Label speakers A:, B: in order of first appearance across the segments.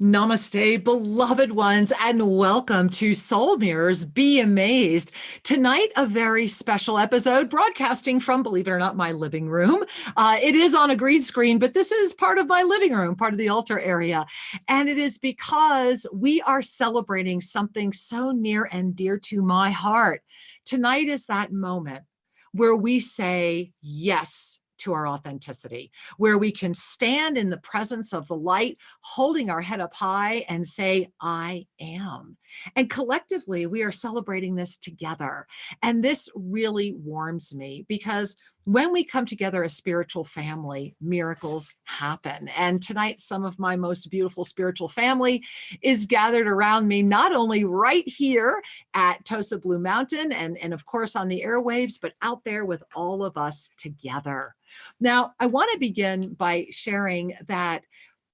A: Namaste, beloved ones, and welcome to Soul Mirrors. Be amazed. Tonight, a very special episode broadcasting from, believe it or not, my living room. It is on a green screen, but this is part of my living room, part of the altar area. And it is because we are celebrating something so near and dear to my heart. Tonight is that moment where we say yes to our authenticity, where we can stand in the presence of the light, holding our head up high and say, I am. And collectively, we are celebrating this together. And this really warms me because when we come together as spiritual family, miracles happen. And tonight, some of my most beautiful spiritual family is gathered around me, not only right here at Tosa Blue Mountain and of course on the airwaves, but out there with all of us together. Now, I want to begin by sharing that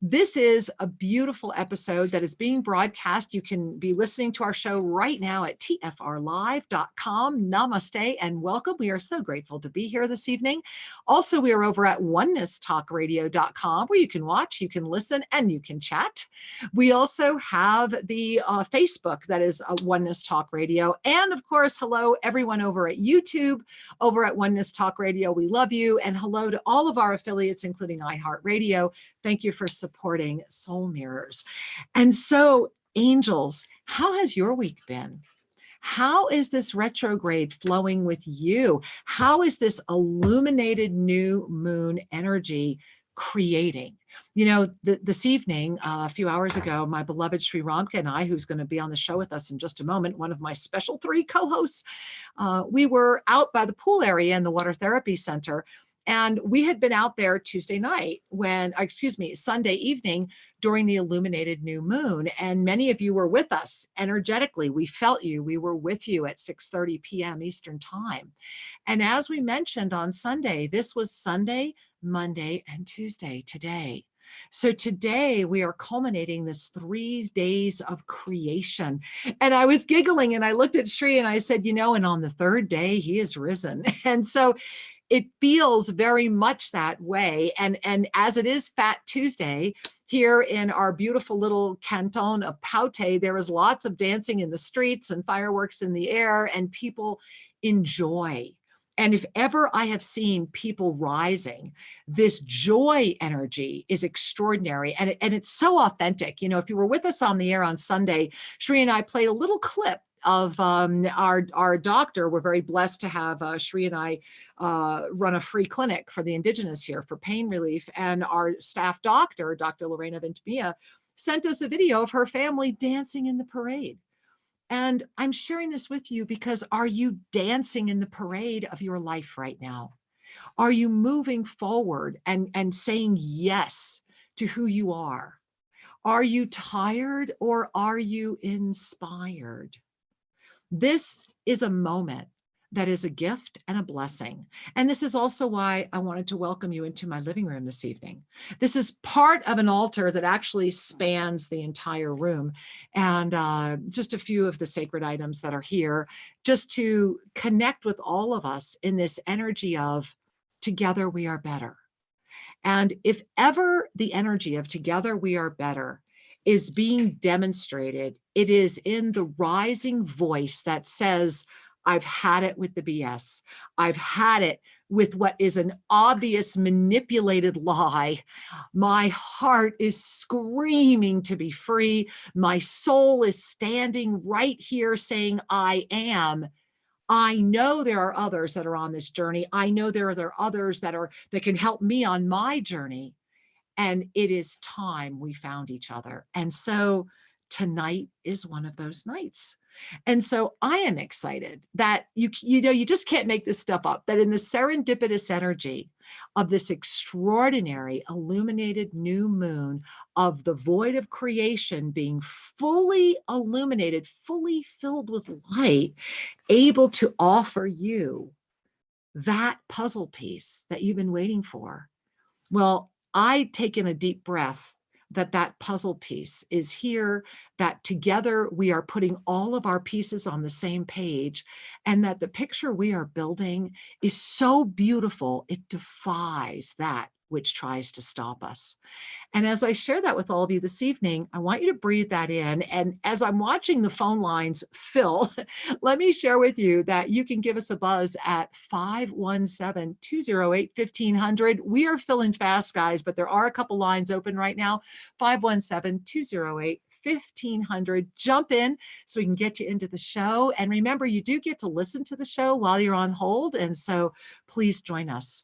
A: this is a beautiful episode that is being broadcast. You can be listening to our show right now at tfrlive.com. Namaste and welcome. We are so grateful to be here this evening. Also, we are over at onenesstalkradio.com where you can watch, you can listen, and you can chat. We also have the Facebook that is Oneness Talk Radio. And of course, hello, everyone over at YouTube, over at Oneness Talk Radio. We love you. And hello to all of our affiliates, including iHeartRadio. Thank you for supporting Soul Mirrors. And so, angels, how has your week been? How is this retrograde flowing with you? How is this illuminated new moon energy creating? You know, this evening, a few hours ago, my beloved Sri Ram Kaa and I, who's going to be on the show with us in just a moment, one of my special 3 co-hosts, we were out by the pool area in the Water Therapy Center. And we had been out there Sunday evening during the illuminated new moon. And many of you were with us energetically. We felt you. We were with you at 6:30 p.m. Eastern time. And as we mentioned on Sunday, this was Sunday, Monday, and Tuesday today. So today we are culminating this 3 days of creation. And I was giggling and I looked at Sri and I said, and on the 3rd day, he is risen. And so it feels very much that way. And as it is Fat Tuesday, here in our beautiful little canton of Paute, there is lots of dancing in the streets and fireworks in the air, and people enjoy. And if ever I have seen people rising, this joy energy is extraordinary. And it's so authentic. If you were with us on the air on Sunday, Sri and I played a little clip of our doctor. We're very blessed to have Sri and I run a free clinic for the indigenous here for pain relief. And our staff doctor, Dr. Lorena Ventimilla, sent us a video of her family dancing in the parade. And I'm sharing this with you because are you dancing in the parade of your life right now? Are you moving forward and saying yes to who you are? Are you tired or are you inspired? This is a moment that is a gift and a blessing. And this is also why I wanted to welcome you into my living room this evening. This is part of an altar that actually spans the entire room. And just a few of the sacred items that are here, just to connect with all of us in this energy of together we are better. And if ever the energy of together we are better is being demonstrated, it is in the rising voice that says, I've had it with the BS. I've had it with what is an obvious manipulated lie. My heart is screaming to be free. My soul is standing right here saying, I am. I know there are others that are on this journey. I know there are others that can help me on my journey. And it is time we found each other. And so tonight is one of those nights. And so I am excited that you just can't make this stuff up, that in the serendipitous energy of this extraordinary illuminated new moon of the void of creation being fully illuminated, fully filled with light, able to offer you that puzzle piece that you've been waiting for. Well, I take in a deep breath that puzzle piece is here, that together we are putting all of our pieces on the same page, and that the picture we are building is so beautiful, it defies that which tries to stop us. And as I share that with all of you this evening, I want you to breathe that in. And as I'm watching the phone lines fill, let me share with you that you can give us a buzz at 517-208-1500. We are filling fast, guys, but there are a couple lines open right now. 517-208-1500. Jump in so we can get you into the show. And remember, you do get to listen to the show while you're on hold. And so please join us.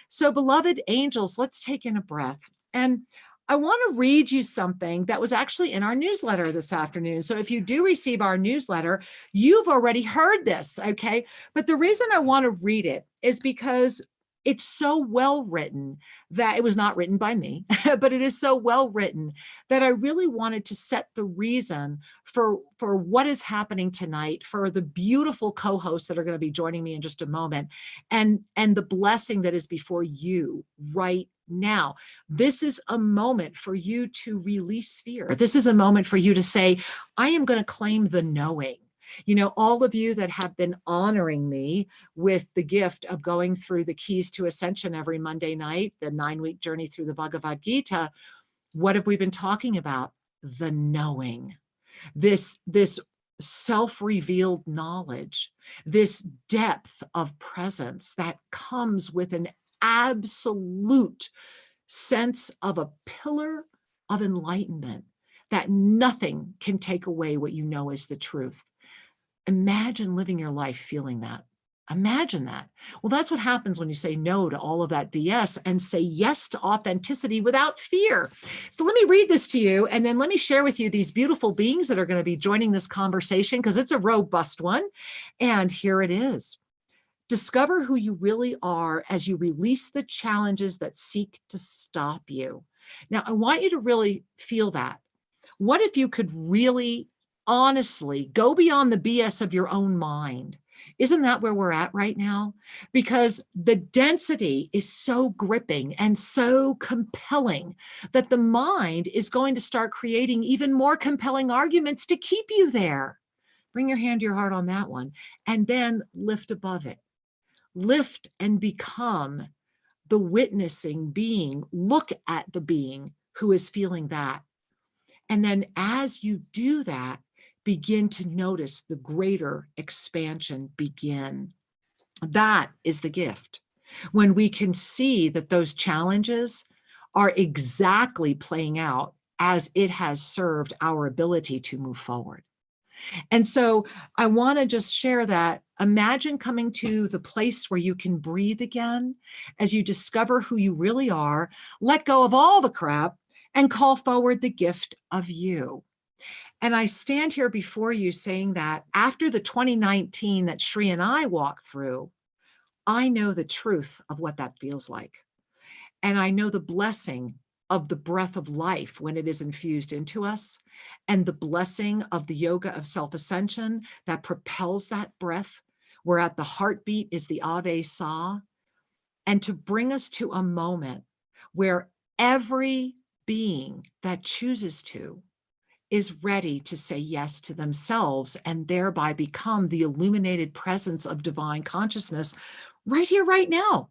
A: So, beloved angels, let's take in a breath. And I want to read you something that was actually in our newsletter this afternoon. So if you do receive our newsletter, you've already heard this, okay? But the reason I want to read it is because it's so well written that it was not written by me, but it is so well written that I really wanted to set the reason for what is happening tonight, for the beautiful co-hosts that are going to be joining me in just a moment, and the blessing that is before you right now. This is a moment for you to release fear. This is a moment for you to say, I am going to claim the knowing. You know, all of you that have been honoring me with the gift of going through the keys to ascension every Monday night, the 9-week journey through the Bhagavad Gita, what have we been talking about? The knowing. This self-revealed knowledge, this depth of presence that comes with an absolute sense of a pillar of enlightenment that nothing can take away what you know is the truth. Imagine living your life feeling that. Imagine that. Well, that's what happens when you say no to all of that BS and say yes to authenticity without fear. So let me read this to you, and then let me share with you these beautiful beings that are going to be joining this conversation, because it's a robust one. And here it is. Discover who you really are as you release the challenges that seek to stop you. Now, I want you to really feel that. What if you could really honestly go beyond the BS of your own mind? Isn't that where we're at right now? Because the density is so gripping and so compelling that the mind is going to start creating even more compelling arguments to keep you there. Bring your hand to your heart on that one, and then lift above it. Lift and become the witnessing being. Look at the being who is feeling that. And then as you do that, begin to notice the greater expansion begin. That is the gift. When we can see that those challenges are exactly playing out as it has served our ability to move forward. And so I want to just share that. Imagine coming to the place where you can breathe again as you discover who you really are, let go of all the crap, and call forward the gift of you. And I stand here before you saying that after the 2019 that Shri and I walked through, I know the truth of what that feels like. And I know the blessing of the breath of life when it is infused into us, and the blessing of the yoga of self-ascension that propels that breath, where at the heartbeat is the Ave Sa, and to bring us to a moment where every being that chooses to is ready to say yes to themselves and thereby become the illuminated presence of divine consciousness right here, right now.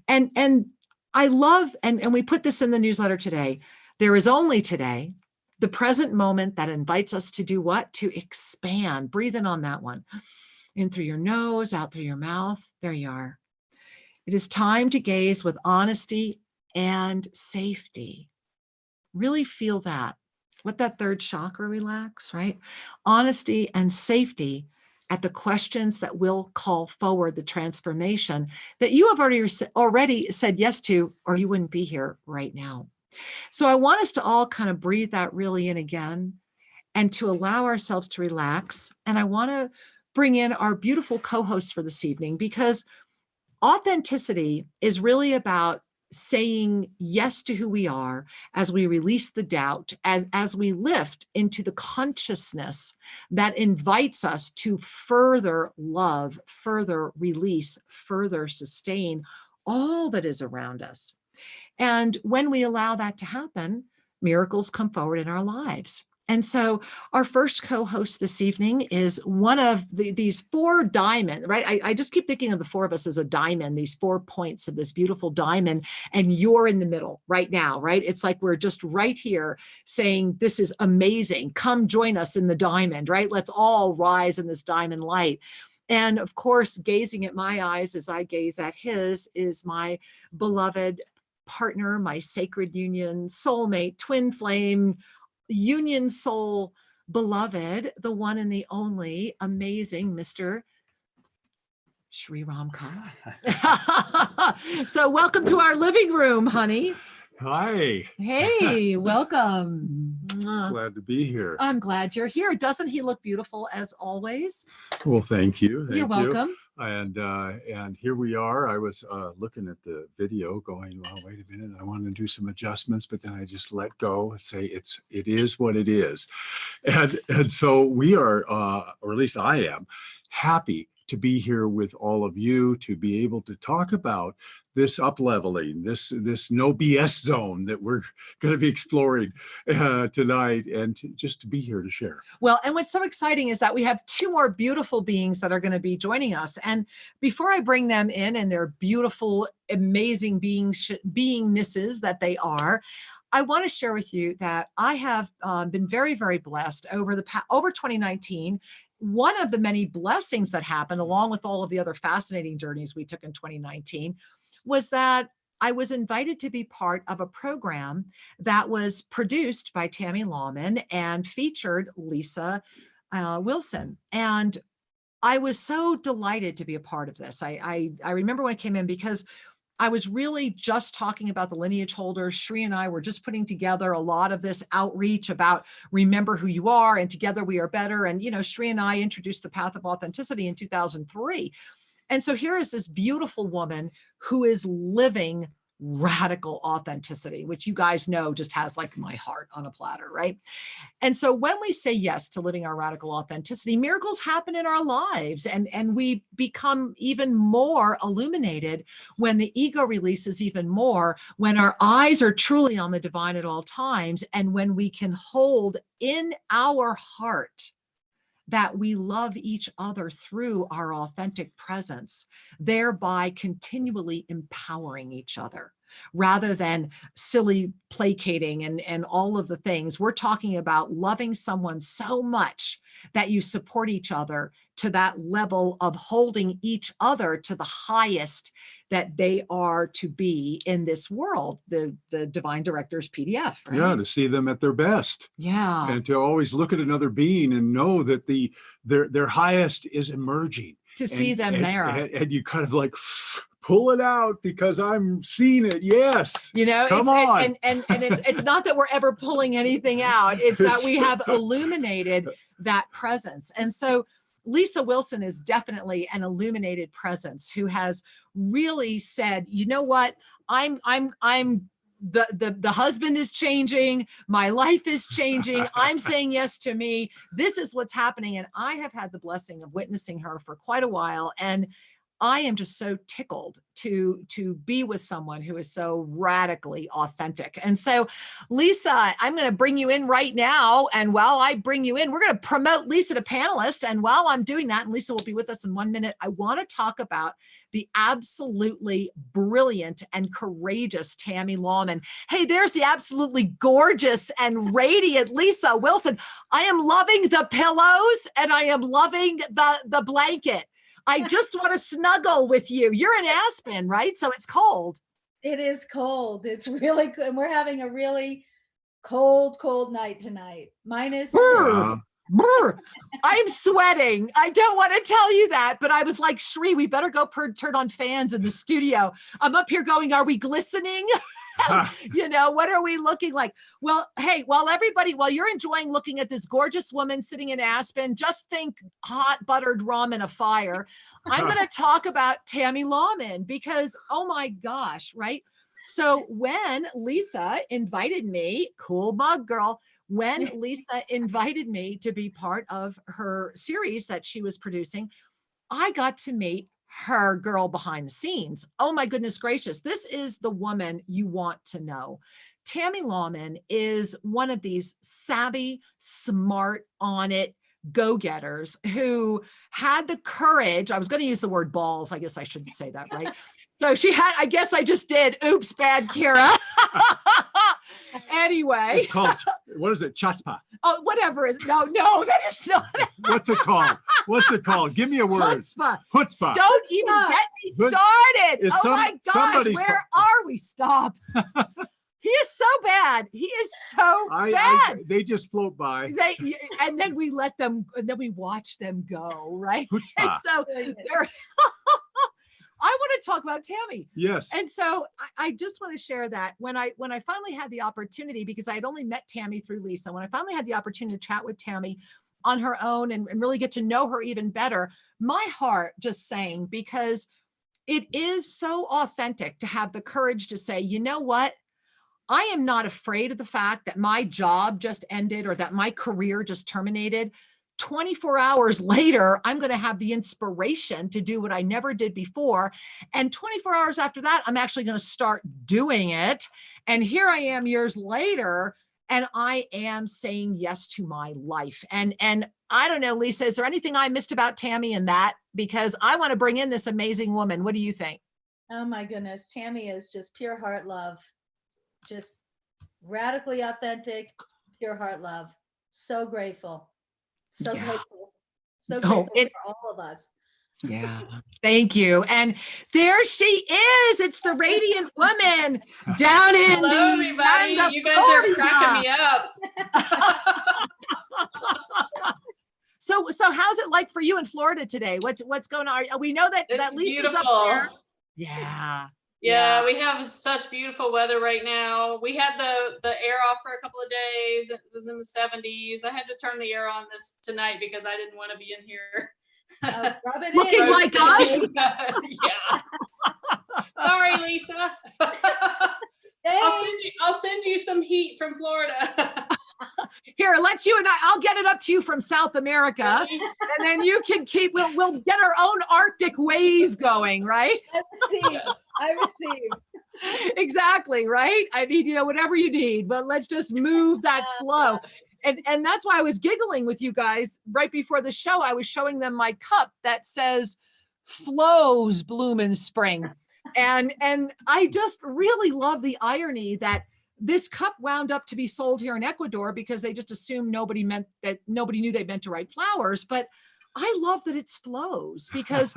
A: And I love, and we put this in the newsletter today, there is only today, the present moment that invites us to do what? To expand. Breathe in on that one. In through your nose, out through your mouth. There you are. It is time to gaze with honesty and safety. Really feel that. Let that third chakra relax, right? Honesty and safety at the questions that will call forward the transformation that you have already said yes to, or you wouldn't be here right now. So I want us to all kind of breathe that really in again and to allow ourselves to relax. And I want to bring in our beautiful co-hosts for this evening, because authenticity is really about saying yes to who we are as we release the doubt, as we lift into the consciousness that invites us to further love, further release, further sustain all that is around us. And when we allow that to happen, miracles come forward in our lives. And so our first co-host this evening is one of these four diamond, right? I just keep thinking of the four of us as a diamond, these 4 points of this beautiful diamond, and you're in the middle right now, right? It's like we're just right here saying, this is amazing. Come join us in the diamond, right? Let's all rise in this diamond light. And of course, gazing at my eyes as I gaze at his is my beloved partner, my sacred union, soulmate, twin flame, union soul beloved, the one and the only amazing Mr. Shri Ram Kaa. So welcome to our living room, honey.
B: Hi.
A: Hey, welcome.
B: Glad to be here.
A: I'm glad you're here. Doesn't he look beautiful as always?
B: Well, thank you.
A: You're welcome.
B: And here we are. I was looking at the video going, well, wait a minute, I want to do some adjustments, but then I just let go and say it is what it is. And so we are, or at least I am, happy to be here with all of you, to be able to talk about this up-leveling, this no BS zone that we're going to be exploring tonight, and just to be here to share.
A: Well, and what's so exciting is that we have two more beautiful beings that are going to be joining us. And before I bring them in and their beautiful, amazing beingnesses that they are, I want to share with you that I have been very, very blessed over 2019. One of the many blessings that happened, along with all of the other fascinating journeys we took in 2019, was that I was invited to be part of a program that was produced by Tammy Lawman and featured Lisa Wilson. And I was so delighted to be a part of this. I remember when I came in, because I was really just talking about the lineage holders. Shri and I were just putting together a lot of this outreach about remember who you are, and together we are better. And, Shri and I introduced the Path of Authenticity in 2003. And so here is this beautiful woman who is living radical authenticity, which you guys know just has like my heart on a platter, right? And so when we say yes to living our radical authenticity, miracles happen in our lives, and we become even more illuminated when the ego releases even more, when our eyes are truly on the divine at all times, and when we can hold in our heart that we love each other through our authentic presence, thereby continually empowering each other rather than silly placating and all of the things. We're talking about loving someone so much that you support each other to that level of holding each other to the highest that they are to be in this world, the Divine Director's PDF, right?
B: Yeah, to see them at their best.
A: Yeah.
B: And to always look at another being and know that their highest is emerging.
A: To see them there.
B: And you kind of like pull it out because I'm seeing it. Yes.
A: Come
B: on.
A: And it's not that we're ever pulling anything out. It's that we have illuminated that presence. And so Lisa Wilson is definitely an illuminated presence who has really said, you know what, I'm the husband is changing, my life is changing, I'm saying yes to me, this is what's happening. And I have had the blessing of witnessing her for quite a while, and I am just so tickled to be with someone who is so radically authentic. And so, Lisa, I'm going to bring you in right now. And while I bring you in, we're going to promote Lisa to panelist. And while I'm doing that, and Lisa will be with us in 1 minute, I want to talk about the absolutely brilliant and courageous Tammy Lawman. Hey, there's the absolutely gorgeous and radiant Lisa Wilson. I am loving the pillows and I am loving the blanket. I just want to snuggle with you. You're in Aspen, right? So it's cold.
C: It is cold. It's really good. And we're having a really cold night tonight. Minus
A: I'm sweating. I don't want to tell you that, but I was like, Shri, we better go turn on fans in the studio. I'm up here going, are we glistening? What are we looking like? Well, hey, while you're enjoying looking at this gorgeous woman sitting in Aspen, just think hot buttered rum in a fire. I'm going to talk about Tammy Lawman because, oh my gosh, right? So when Lisa invited me, cool mug girl, when Lisa invited me to be part of her series that she was producing, I got to meet her girl behind the scenes. Oh my goodness gracious. This is the woman you want to know. Tammy Lawman is one of these savvy, smart, on it go-getters who had the courage. I was going to use the word balls. I guess I shouldn't say that, right? So she had, I guess I just did. Oops, bad Kira. Anyway.
B: It's called, what is it? Chutzpah.
A: Oh, whatever. No, that is not.
B: What's it called? Word. Give me a word.
A: Chutzpah.
B: Chutzpah.
A: Don't even get me started. My gosh, where are we? Stop. He is so bad. He is so bad.
B: They just float by.
A: And then we let them, and then we watch them go, right?
B: Chutzpah.
A: And so I want to talk about Tammy.
B: Yes.
A: And so I just want to share that when I finally had the opportunity, because I had only met Tammy through Lisa, when I finally had the opportunity to chat with Tammy on her own and really get to know her even better, my heart just sang, because it is so authentic to have the courage to say, you know what? I am not afraid of the fact that my job just ended or that my career just terminated. 24 hours later, I'm going to have the inspiration to do what I never did before. And 24 hours after that, I'm actually going to start doing it. And here I am years later, and I am saying yes to my life. And I don't know, Lisa, is there anything I missed about Tammy in that? Because I want to bring in this amazing woman. What do you think?
C: Oh my goodness. Tammy is just pure heart love. Just radically authentic, pure heart love. So grateful. So grateful. So grateful for all of us.
A: Yeah. Thank you. And there she is. It's the radiant woman down in
D: Hello, everybody. You guys are cracking me up.
A: So how's it like for you in Florida today? What's going on? We know that
D: It's
A: Lisa's
D: beautiful.
A: up there. Yeah.
D: Yeah, we have such beautiful weather right now. We had the air off for a couple of days. It was in the 70s. I had to turn the air on tonight because I didn't want to be in here.
A: Looking like us.
D: Yeah. Sorry, Lisa. I'll send you some heat from Florida.
A: Here, let's you and I'll get it up to you from South America, and then you can we'll get our own Arctic wave going, right?
C: I receive.
A: Exactly, right? I mean, whatever you need, but let's just move that flow. And that's why I was giggling with you guys right before the show. I was showing them my cup that says flows bloom in spring. And I just really love the irony that this cup wound up to be sold here in Ecuador because they just assumed nobody knew they meant to write flowers. But I love that it's flows, because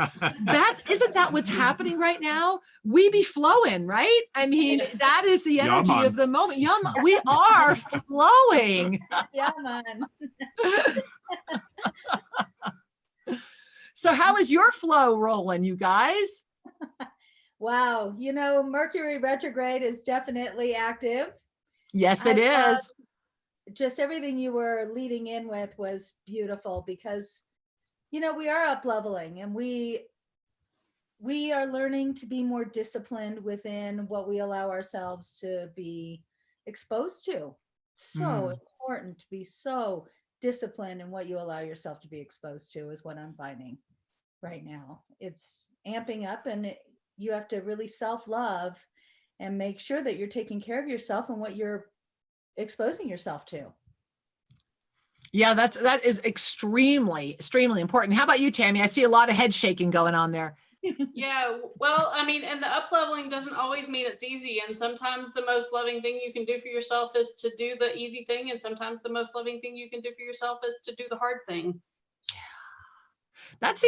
A: isn't that what's happening right now? We be flowing, right? I mean, that is the energy of the moment. We are flowing.
C: Yeah, man.
A: So how is your flow rolling, you guys?
C: Wow. Mercury retrograde is definitely active.
A: Yes, it is.
C: Just everything you were leading in with was beautiful, because we are up leveling, and we are learning to be more disciplined within what we allow ourselves to be exposed to. So important to be so disciplined in what you allow yourself to be exposed to is what I'm finding right now. It's amping up, and you have to really self-love and make sure that you're taking care of yourself and what you're exposing yourself to.
A: Yeah, that is extremely, extremely important. How about you, Tammy? I see a lot of head shaking going on there.
D: Yeah, well, I mean, and the up leveling doesn't always mean it's easy. And sometimes the most loving thing you can do for yourself is to do the easy thing. And sometimes the most loving thing you can do for yourself is to do the hard thing.
A: That's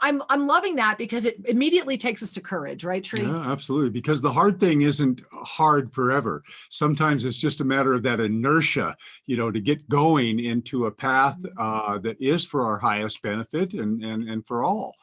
A: I'm loving that, because it immediately takes us to courage, right, Tree?
B: Yeah, absolutely. Because the hard thing isn't hard forever. Sometimes it's just a matter of that inertia, to get going into a path that is for our highest benefit and for all.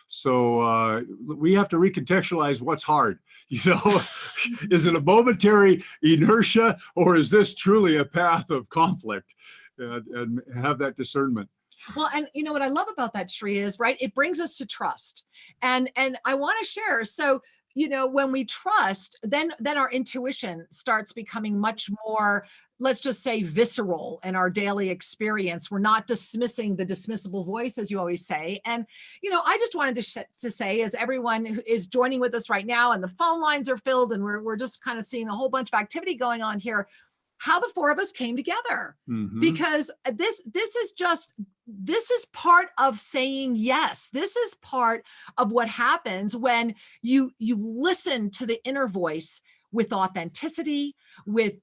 B: So we have to recontextualize what's hard. Is it a momentary inertia, or is this truly a path of conflict? And have that discernment.
A: Well, and what I love about that, Tree, is, right, it brings us to trust. And I want to share. So you know, when we trust, then our intuition starts becoming much more, let's just say, visceral in our daily experience. We're not dismissing the dismissible voice, as you always say. And, you know, I just wanted to say, as everyone who is joining with us right now and the phone lines are filled and we're just kind of seeing a whole bunch of activity going on here, how the four of us came together. Because this is part of saying yes. This is part of what happens when you listen to the inner voice with authenticity, with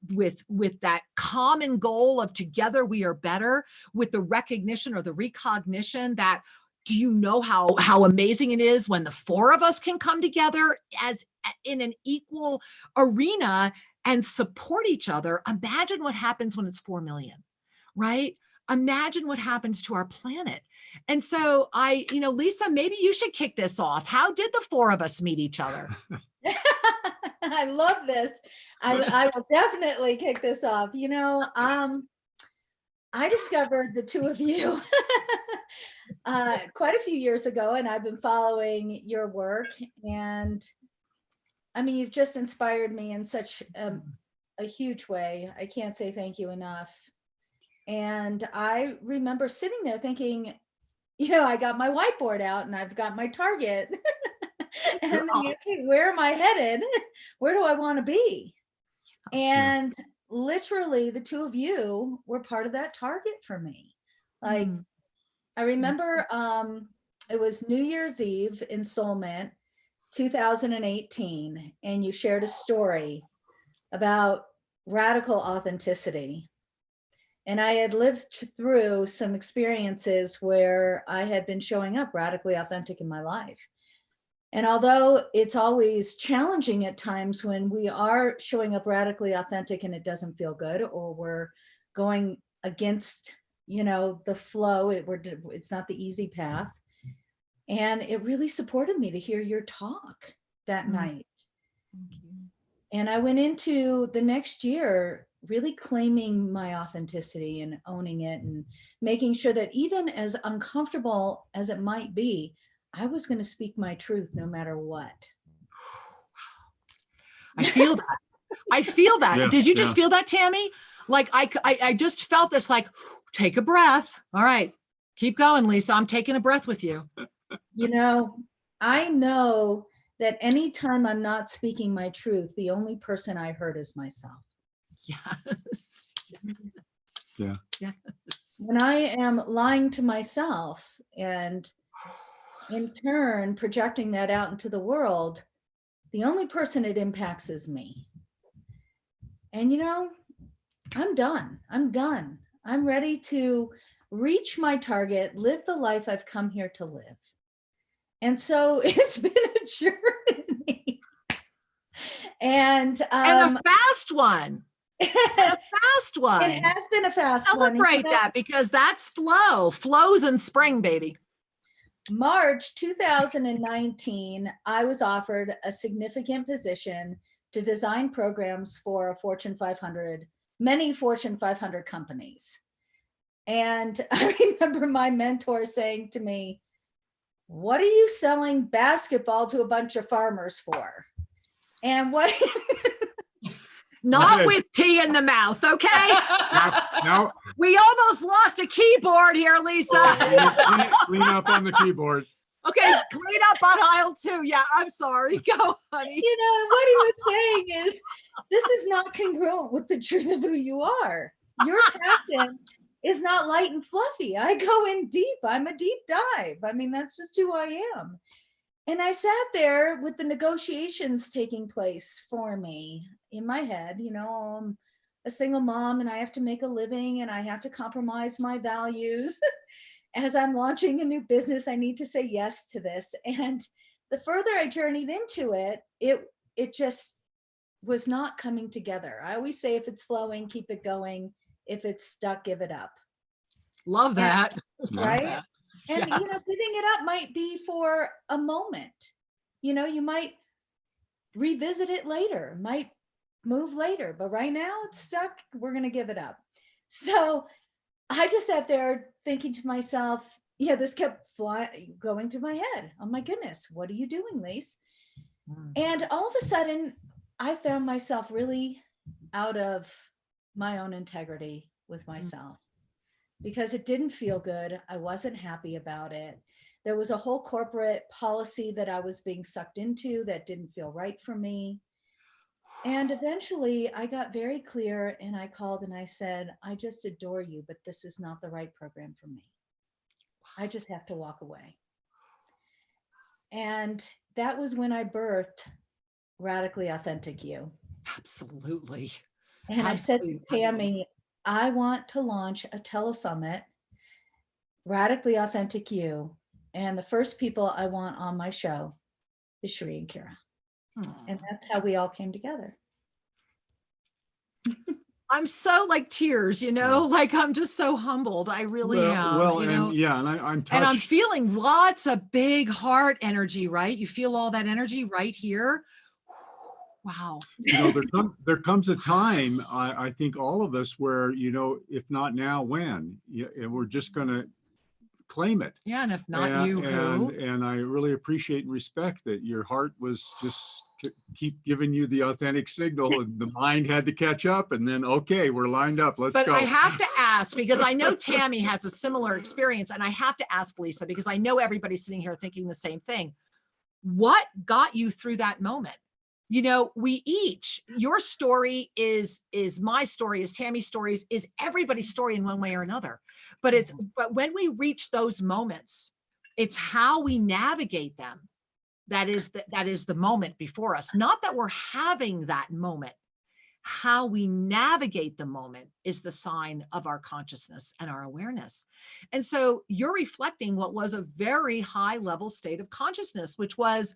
A: that common goal of together we are better, with the recognition or the recognition that, do you know how amazing it is when the four of us can come together as in an equal arena and support each other? Imagine what happens when it's 4 million, right? Imagine what happens to our planet. And so you know, Lisa, maybe you should kick this off. How did the four of us meet each other?
C: I love this. I will definitely kick this off. You know, I discovered the two of you quite a few years ago, and I've been following your work. And I mean, you've just inspired me in such a huge way. I can't say thank you enough. And I remember sitting there thinking, you know, I got my whiteboard out and I've got my target. And I'm thinking, okay, where am I headed? Where do I want to be? And literally the two of you were part of that target for me. Like, I remember it was New Year's Eve in Soulmint 2018, and you shared a story about radical authenticity. And I had lived through some experiences where I had been showing up radically authentic in my life. And although it's always challenging at times when we are showing up radically authentic and it doesn't feel good, or we're going against, you know, the flow, it's not the easy path. And it really supported me to hear your talk that night.
A: Thank you.
C: And I went into the next year really claiming my authenticity and owning it and making sure that even as uncomfortable as it might be, I was going to speak my truth no matter what.
A: I feel that. I feel that.
B: Yeah,
A: Did you just feel that, Tammy? Like I just felt this, like, take a breath. All right, keep going, Lisa. I'm taking a breath with you.
C: You know, I know that anytime I'm not speaking my truth, the only person I hurt is myself.
A: Yes.
B: Yeah.
A: Yes.
C: When I am lying to myself and in turn projecting that out into the world, the only person it impacts is me. And you know, I'm done. I'm ready to reach my target, live the life I've come here to live. And so it's been a journey. And
A: a fast one. A fast one.
C: It has been a fast one.
A: Celebrate that, because that's flows in spring, baby.
C: March 2019, I was offered a significant position to design programs for many Fortune 500 companies. And I remember my mentor saying to me, "What are you selling basketball to a bunch of farmers for?" And what?
A: Not with tea in the mouth, okay?
B: Now,
A: we almost lost a keyboard here, Lisa.
B: clean up on the keyboard.
A: Okay, clean up on aisle 2. Yeah, I'm sorry. Go, honey.
C: You know, what he was saying is, this is not congruent with the truth of who you are. Your passion is not light and fluffy. I go in deep. I'm a deep dive. I mean, that's just who I am. And I sat there with the negotiations taking place for me in my head. You know, I'm a single mom and I have to make a living and I have to compromise my values. As I'm launching a new business, I need to say yes to this. And the further I journeyed into it, it just was not coming together. I always say, if it's flowing, keep it going. If it's stuck, give it up.
A: Love that.
C: Right?
A: Love that.
C: And
A: Yes.
C: you know, giving it up might be for a moment. You know, you might revisit it later, might move later, but right now it's stuck. We're going to give it up. So I just sat there thinking to myself, yeah, this kept going through my head. Oh my goodness, what are you doing, Lise?
A: Mm.
C: And all of a sudden, I found myself really out of my own integrity with myself because it didn't feel good. I wasn't happy about it. There was a whole corporate policy that I was being sucked into that didn't feel right for me. And eventually I got very clear and I called and I said, I just adore you, but this is not the right program for me. I just have to walk away. And that was when I birthed Radically Authentic You.
A: Absolutely.
C: And I said to
A: Absolutely.
C: Tammy, I want to launch a telesummit, Radically Authentic You. And the first people I want on my show is Shri and Kira. And that's how we all came together.
A: I'm so like tears, like I'm just so humbled. I really am,
B: Well, and yeah, and I'm touched.
A: and I'm feeling lots of big heart energy, right? You feel all that energy right here. Wow.
B: There comes a time, I think all of us where, if not now, when? And we're just going to claim it.
A: Yeah, and if not you, who?
B: And I really appreciate and respect that your heart was just keep giving you the authentic signal, and the mind had to catch up, and then, okay, we're lined up. Let's go.
A: But I have to ask, because I know Tammy has a similar experience, and I have to ask Lisa, because I know everybody's sitting here thinking the same thing. What got you through that moment? We each, your story is my story, is Tammy's stories, is everybody's story in one way or another. But when we reach those moments, it's how we navigate them. That is the moment before us. Not that we're having that moment. How we navigate the moment is the sign of our consciousness and our awareness. And so you're reflecting what was a very high level state of consciousness, which was,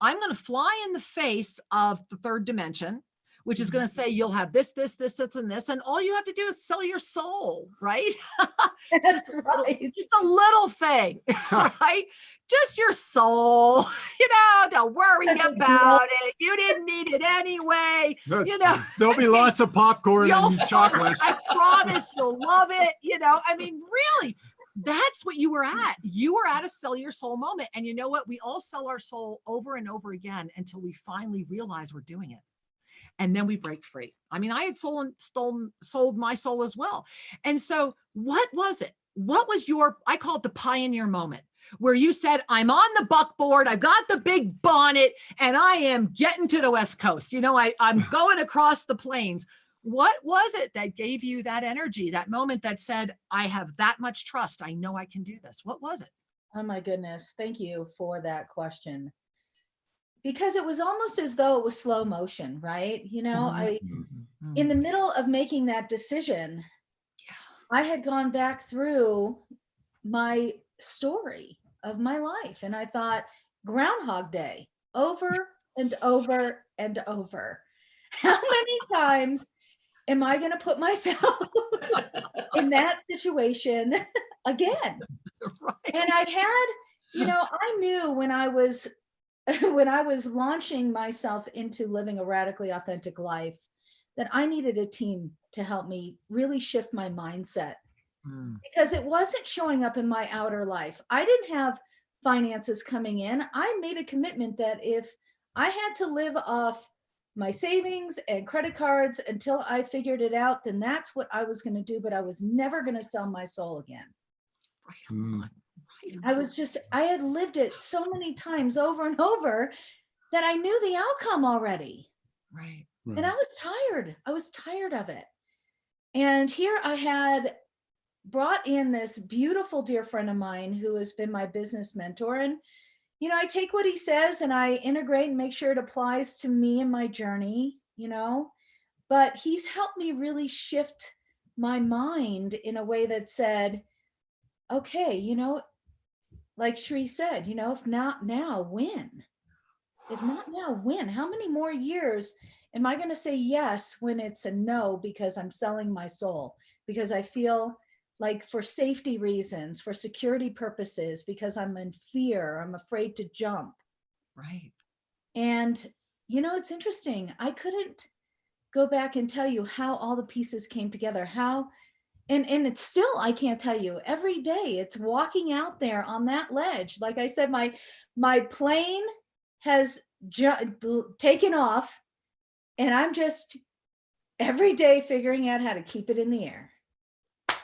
A: I'm going to fly in the face of the third dimension, which is going to say you'll have this, and this, and all you have to do is sell your soul, right?
C: That's right.
A: Just a little thing, right? Just your soul, don't worry about it. You didn't need it anyway,
B: There'll be lots of popcorn and chocolates.
A: I promise you'll love it. Really, that's what you were at. You were at a sell your soul moment. And you know what? We all sell our soul over and over again until we finally realize we're doing it. And then we break free. I had sold my soul as well. And so what was it? What was I call it the pioneer moment, where you said, I'm on the buckboard, I've got the big bonnet, and I am getting to the West Coast. I'm going across the plains. What was it that gave you that energy, that moment that said, I have that much trust, I know I can do this? What was it?
C: Oh my goodness. Thank you for that question. Because it was almost as though it was slow motion, right? In the middle of making that decision, I had gone back through my story of my life. And I thought, Groundhog Day, over and over and over. How many times am I going to put myself in that situation again?
A: Right.
C: And I had, I knew when I was launching myself into living a radically authentic life, that I needed a team to help me really shift my mindset, because it wasn't showing up in my outer life. I didn't have finances coming in. I made a commitment that if I had to live off my savings and credit cards until I figured it out, then that's what I was going to do. But I was never going to sell my soul again. I had lived it so many times over and over that I knew the outcome already.
A: Right.
C: And I was tired. I was tired of it. And here I had brought in this beautiful dear friend of mine who has been my business mentor. And, I take what he says and I integrate and make sure it applies to me and my journey, but he's helped me really shift my mind in a way that said, okay, like Shri said, if not now, when? If not now, when? How many more years am I going to say yes when it's a no because I'm selling my soul? Because I feel like, for safety reasons, for security purposes, because I'm in fear, I'm afraid to jump.
A: Right.
C: And, it's interesting. I couldn't go back and tell you how all the pieces came together, and it's still, I can't tell you. Every day it's walking out there on that ledge. Like I said, my plane has taken off, and I'm just every day figuring out how to keep it in the air.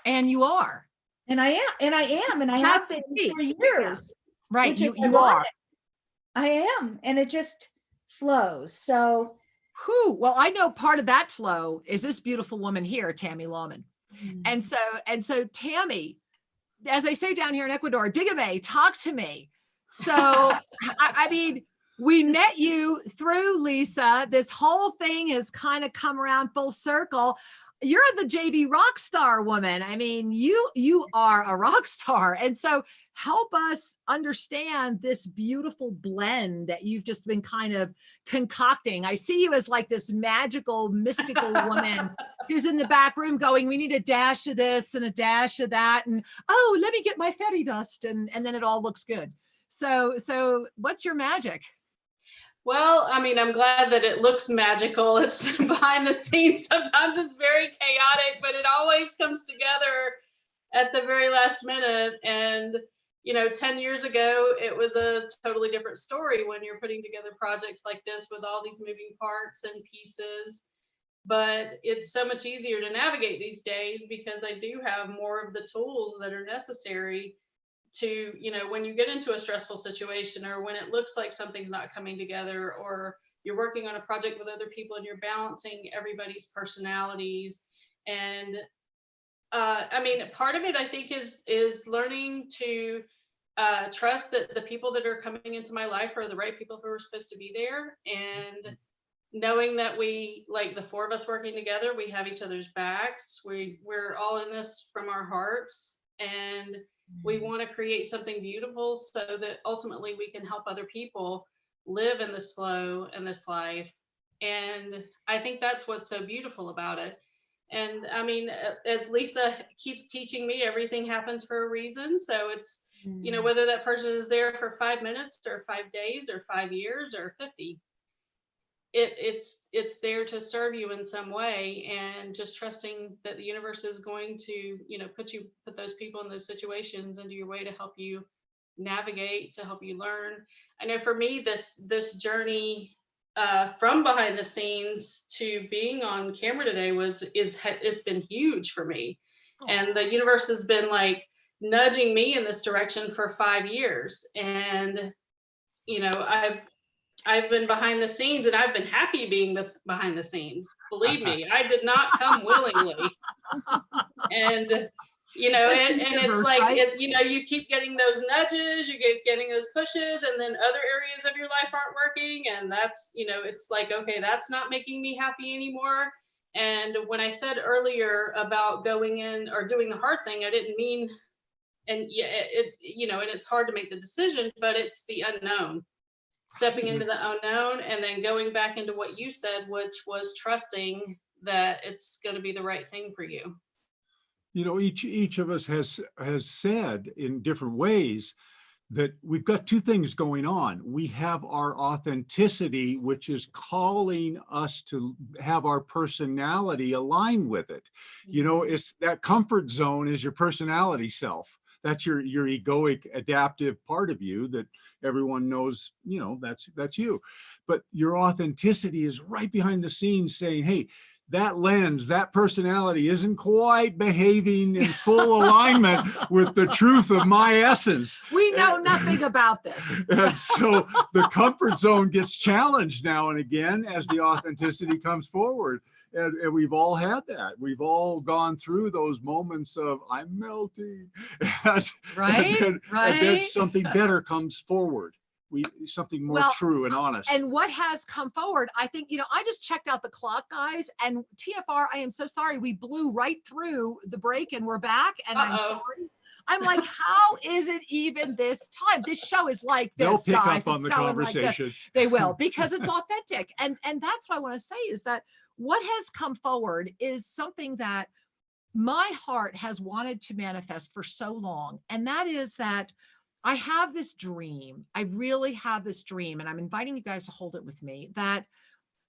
A: And you are.
C: And I am, and I have
A: That's
C: been
A: the key.
C: for years.
A: Right.
C: Which is
A: You are.
C: ironic. I am, and it just flows. So,
A: Whew. Well, I know part of that flow is this beautiful woman here, Tammy Lawman. And so Tammy, as I say down here in Ecuador, dígame, talk to me. So, I mean, we met you through Lisa. This whole thing has kind of come around full circle. You're the JV rock star woman. I mean, you are a rock star. And so help us understand this beautiful blend that you've just been kind of concocting. I see you as like this magical, mystical woman who's in the back room going, we need a dash of this and a dash of that. And, oh, let me get my fairy dust. And then it all looks good. So what's your magic?
D: Well, I mean, I'm glad that it looks magical. It's behind the scenes. Sometimes it's very chaotic, but it always comes together at the very last minute. And, 10 years ago, it was a totally different story when you're putting together projects like this with all these moving parts and pieces. But it's so much easier to navigate these days because I do have more of the tools that are necessary to, when you get into a stressful situation, or when it looks like something's not coming together, or you're working on a project with other people and you're balancing everybody's personalities. And I mean, part of it, I think, is learning to trust that the people that are coming into my life are the right people who are supposed to be there, and knowing that we, like the four of us working together, we have each other's backs. We're all in this from our hearts, and we want to create something beautiful so that ultimately we can help other people live in this flow and this life. And I think that's what's so beautiful about it. And I mean, as Lisa keeps teaching me, everything happens for a reason. So it's, whether that person is there for 5 minutes or 5 days or 5 years or 50, it's there to serve you in some way, and just trusting that the universe is going to, put those people in those situations into your way to help you navigate, to help you learn. I know for me, this journey from behind the scenes to being on camera today it's been huge for me. And the universe has been like nudging me in this direction for 5 years. And I've been behind the scenes, and I've been happy being behind the scenes. Believe me, I did not come willingly. And it's like, right? You keep getting those nudges, you getting those pushes, and then other areas of your life aren't working. And that's, it's like, okay, that's not making me happy anymore. And when I said earlier about going in or doing the hard thing, I didn't mean, and and it's hard to make the decision, but it's the unknown. Stepping into the unknown, and then going back into what you said, which was trusting that it's going to be the right thing for you.
B: Each of us has said in different ways that we've got two things going on. We have our authenticity, which is calling us to have our personality align with it. It's that comfort zone is your personality self. That's your egoic adaptive part of you that everyone knows, that's you. But your authenticity is right behind the scenes saying, hey, that lens, that personality isn't quite behaving in full alignment with the truth of my essence.
A: We know nothing about this.
B: And so the comfort zone gets challenged now and again as the authenticity comes forward. And we've all had that. We've all gone through those moments of I'm melting.
A: Right.
B: And then something better comes forward. Something more true and honest.
A: And what has come forward, I think, I just checked out the clock, guys, and TFR, I am so sorry. We blew right through the break and we're back. And I'm sorry. I'm like, how is it even this time? This show is like this,
B: They'll pick
A: guys.
B: up on the conversation.
A: Like they will, because it's authentic. And that's what I want to say is that what has come forward is something that my heart has wanted to manifest for so long. And that is that I have this dream. I really have this dream, and I'm inviting you guys to hold it with me, that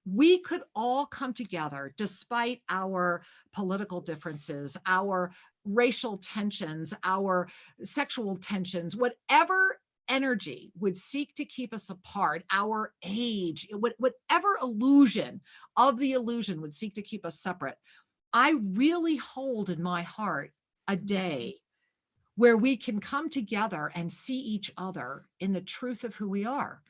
A: we could all come together despite our political differences, our racial tensions, our sexual tensions, whatever energy would seek to keep us apart, our age, whatever illusion of the illusion would seek to keep us separate, I really hold in my heart a day where we can come together and see each other in the truth of who we are,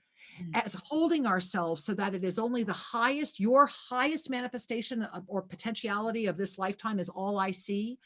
A: as holding ourselves so that it is only the highest, your highest manifestation or potentiality of this lifetime is all I see.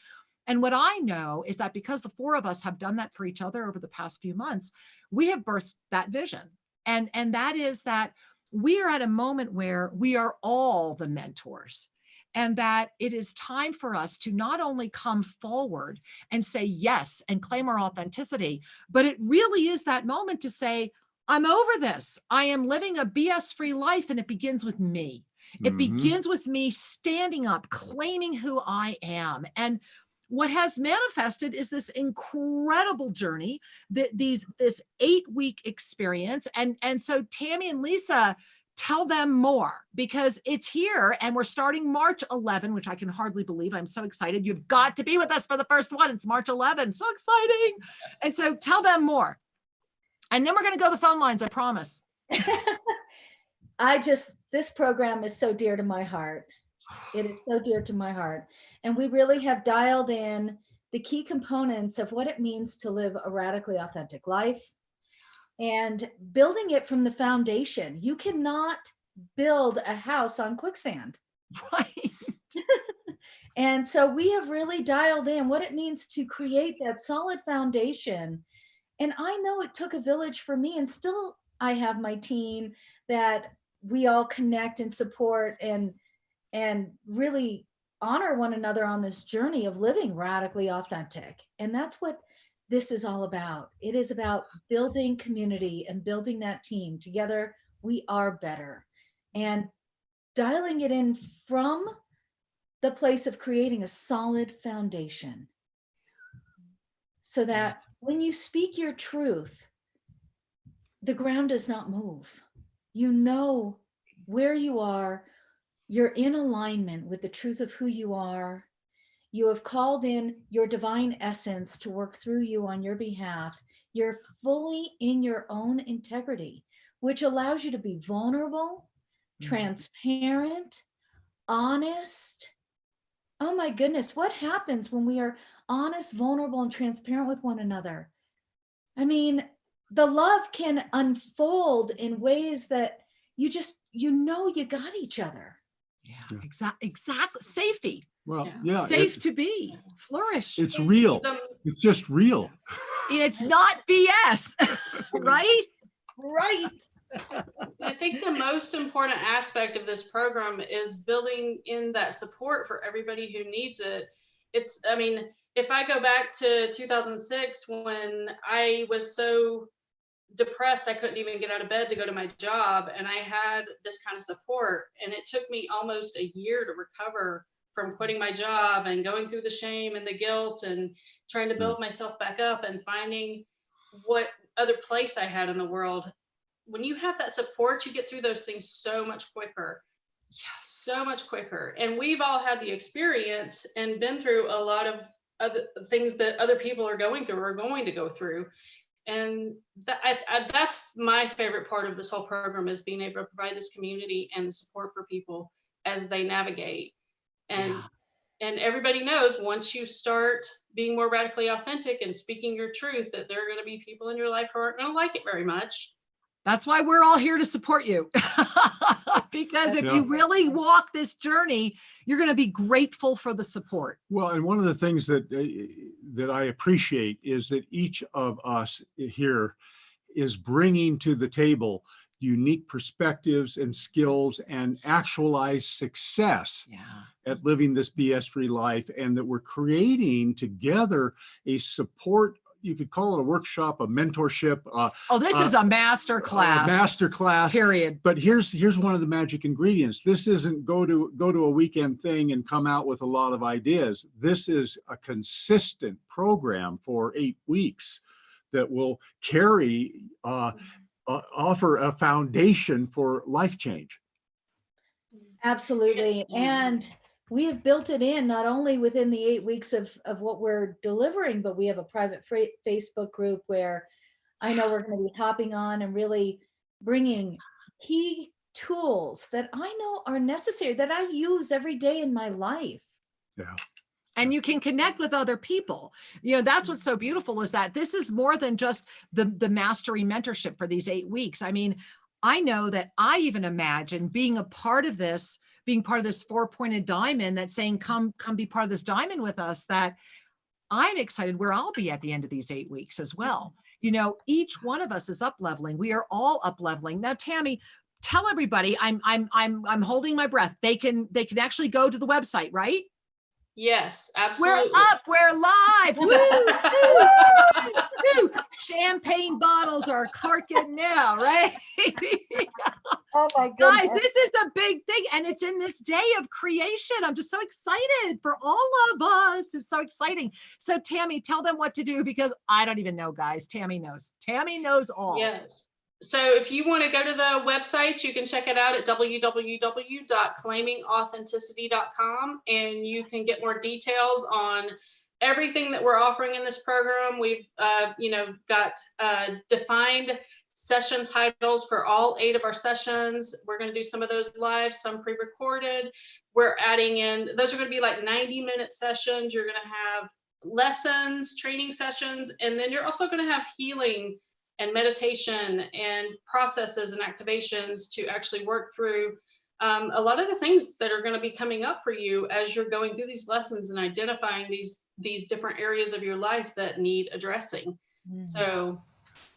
A: And what I know is that because the four of us have done that for each other over the past few months, we have birthed that vision. And that is that we are at a moment where we are all the mentors, and that it is time for us to not only come forward and say yes and claim our authenticity, but it really is that moment to say, I'm over this. I am living a BS-free life, and it begins with me. It begins with me standing up, claiming who I am. And what has manifested is this incredible journey, this 8-week experience. And so Tammy and Lisa, tell them more, because it's here and we're starting March 11, which I can hardly believe. I'm so excited. You've got to be with us for the first one. It's March 11. So exciting. And so tell them more. And then we're going to go to the phone lines, I promise.
C: This program is so dear to my heart. It is so dear to my heart. And we really have dialed in the key components of what it means to live a radically authentic life and building it from the foundation. You cannot build a house on quicksand.
A: Right.
C: And so we have really dialed in what it means to create that solid foundation. And I know it took a village for me, and still I have my team that we all connect and support and really honor one another on this journey of living radically authentic. And that's what this is all about. It is about building community and building that team. Together, we are better. And dialing it in from the place of creating a solid foundation so that when you speak your truth, the ground does not move. You know where you are. You're in alignment with the truth of who you are. You have called in your divine essence to work through you on your behalf. You're fully in your own integrity, which allows you to be vulnerable, transparent, honest. Oh my goodness, what happens when we are honest, vulnerable, and transparent with one another? I mean, the love can unfold in ways that you got each other.
A: Yeah, exactly. Safety.
B: Well,
D: Yeah.
B: yeah,
A: Safe to be, flourish.
B: it's real. It's just real.
A: It's not BS, right?
C: Right.
D: I think the most important aspect of this program is building in that support for everybody who needs it. I mean, if I go back to 2006, when I was so depressed I couldn't even get out of bed to go to my job, and I had this kind of support, and it took me almost a year to recover from quitting my job and going through the shame and the guilt and trying to build myself back up and finding what other place I had in the world. When you have that support, you get through those things so much quicker.
A: Yes.
D: So much quicker. And we've all had the experience and been through a lot of other things that other people are going through or are going to go through. And that's my favorite part of this whole program, is being able to provide this community and the support for people as they navigate. And everybody knows, once you start being more radically authentic and speaking your truth, that there are going to be people in your life who aren't going to like it very much.
A: That's why we're all here to support you. Because if you really walk this journey, you're going to be grateful for the support.
B: Well, and one of the things that I appreciate is that each of us here is bringing to the table unique perspectives and skills and actualized success at living this BS-free life, and that we're creating together a support. You could call it a workshop, a mentorship.
A: This is a master class.
B: Master class.
A: Period.
B: But here's one of the magic ingredients. This isn't go to a weekend thing and come out with a lot of ideas. This is a consistent program for 8 weeks that will offer a foundation for life change.
C: Absolutely. And we have built it in not only within the 8 weeks of what we're delivering, but we have a private Facebook group where I know we're going to be hopping on and really bringing key tools that I know are necessary, that I use every day in my life.
B: Yeah.
A: And you can connect with other people. You know, that's what's so beautiful, is that this is more than just the mastery mentorship for these 8 weeks. I mean, I know that I even imagine being a part of this, being part of this 4-pointed diamond that's saying, come be part of this diamond with us, that I'm excited where I'll be at the end of these 8 weeks as well. You know, each one of us is up leveling. We are all up leveling. Now, Tammy, tell everybody, I'm holding my breath. They can actually go to the website, right?
D: Yes,
A: We're
D: absolutely.
A: up, we're live. Woo, woo, woo. Champagne bottles are corking now, right?
C: Oh my
A: Guys,
C: goodness.
A: this is a big thing, and it's in this day of creation. I'm just so excited for all of us. It's so exciting. So Tammy, tell them what to do, because I don't even know, guys. Tammy knows. Tammy knows all.
D: Yes. So if you want to go to the website, you can check it out at www.claimingauthenticity.com, and you can get more details on everything that we're offering in this program. We've, got defined session titles for all 8 of our sessions. We're going to do some of those live, some pre-recorded. We're adding in, those are going to be like 90-minute sessions. You're going to have lessons, training sessions, and then you're also going to have healing and meditation and processes and activations to actually work through a lot of the things that are going to be coming up for you as you're going through these lessons and identifying these different areas of your life that need addressing. So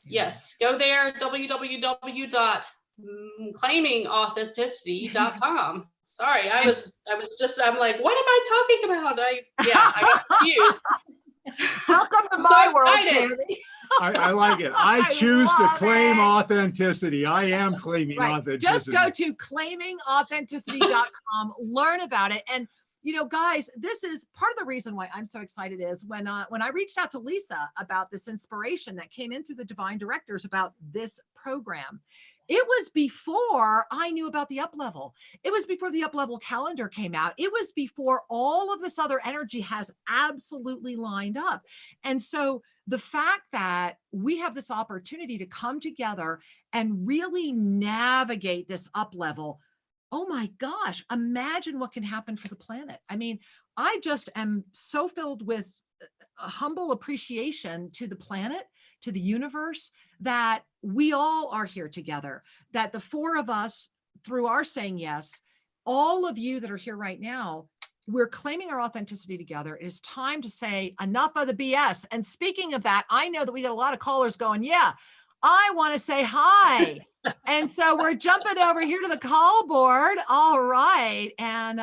D: yes, go there, www.claimingauthenticity.com. Sorry, I'm like, what am I talking about? I got confused.
A: Welcome to
D: I'm
A: my
D: so
A: world,
D: excited.
A: Tammy.
B: I like it. I
A: I
B: choose to
A: love
B: claim
A: it.
B: authenticity. I am claiming
A: Right. Just
B: authenticity.
A: go to claimingauthenticity.com, learn about it. And, you know, guys, this is part of the reason why I'm so excited, is when I reached out to Lisa about this inspiration that came in through the divine directors about this program. It was before I knew about the up level. It was before the up level calendar came out. It was before all of this other energy has absolutely lined up. And so the fact that we have this opportunity to come together and really navigate this up level, oh my gosh, imagine what can happen for the planet. I mean, I just am so filled with a humble appreciation to the planet, to the universe, that we all are here together, that the 4 of us, through our saying yes, all of you that are here right now, we're claiming our authenticity together. It is time to say enough of the BS. And speaking of that, I know that we got a lot of callers going, yeah, I want to say hi. And so we're jumping over here to the call board. All right. And